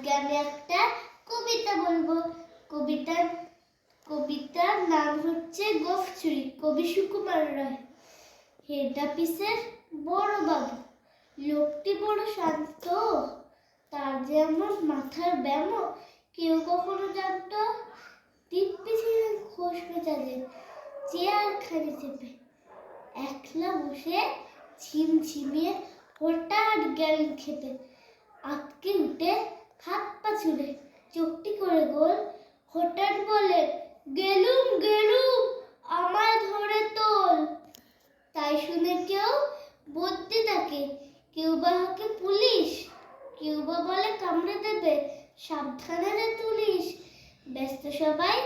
আজকে আমি একটা কবিতা বলবো। কবিতার নাম হচ্ছে গোফ চুরি, কবি সুকুমার রায়। হেড অফিসের বড় বাবু, লোকটি বড় শান্ত, তার যেমন মাথার ব্যামো কেউ কখনো জানতো। দিব্যি ছিলেন খোশ মেজাজে, চেয়ার খানি চেপে একলা বসে ঝিমঝিমিয়ে হঠাৎ গেলেন খেতে। আটকে উঠে হাত পা ছুড়ে চোখটি করে গোল, হঠাৎ বলে গেলুম গেলুম আমায় ধরে তোল। তাই শুনে কেউ বলতে থাকে, কেউ বা হাঁকে পুলিশ, কেউ বা বলে কামড়ে দেবে সাবধানে রে তুলিস। ব্যস্ত সবাই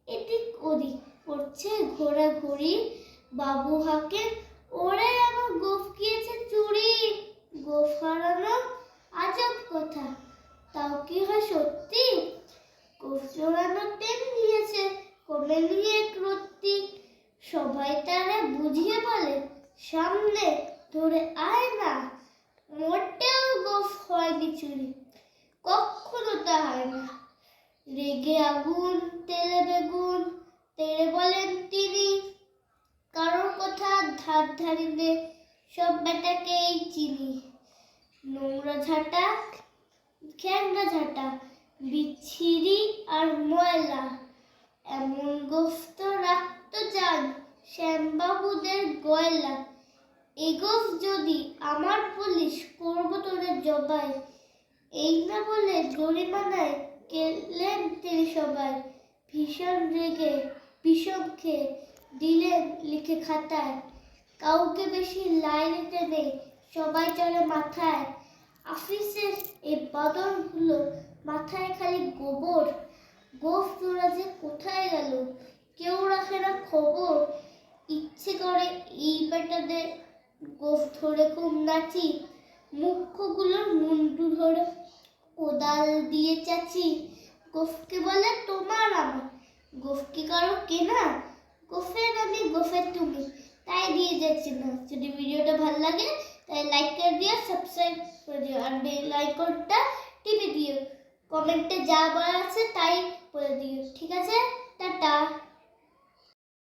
এদিক ওদিক করছে ঘোরাঘুরি, বাবু হাঁকে ওরে আমার গোফ গিয়েছে চুরি। গোফ হারানো আজব কথা, তাও কি হয় সত্যি? গোফ চোরানো টেন নিয়েছে কমে নিয়ে এক রত্তি। সবাই তারা বুঝিয়ে বলে সামনে ধরে আয় না, মোটেও গোফ হয়নি চুরি, কখনো তা হয় না। রেগে আগুন তেলে বেগুন তেড়ে বলেন তিনি, কারোর কথা ধার ধারিনে সব বেটাকেই চিনি। নোংরা ঝাঁটা খ্যাংরা ঝাঁটা বিচ্ছিরি আর ময়লা, এমন গোফ তো রাখতো যান শ্যামবাবুদের গয়লা। এই গোফ যদি আমার পুলিশ করবো তোদের জবাই, এই না বলে জরিমানায় গেলেন তিনি সবাই। ভীষণ রেগে বিষম খেয়ে দিলেন লিখে খাতায়, কাউকে বেশি লাই দিতে নেই সবাই চলে মাথায়। অফিসের এই বাদনগুলো মাথায় খালি গোবর, গোফ তোরা যে কোথায় গেল কেউ রাখে না খবর। ইচ্ছে করে এই বেটাদের গোফ ধরে খুব নাচি, মুখ্যগুলোর মুন্ডু ধরে কোদাল দিয়ে চাচি। গোফকে বলে তোমার আমার, গোফ কি কারো কেনা? গোফের আমি গোফের তুমি, তাই দিয়ে যাচ্ছি না। যদি ভিডিওটা ভালো লাগে তাই লাইক করে দিও, সাবস্ক্রাইব করে দিও আর বেল আইকনটা টিপে দিও। কমেন্টে যা বলা আছে তাই বলে দিও, ঠিক আছে? টাটা।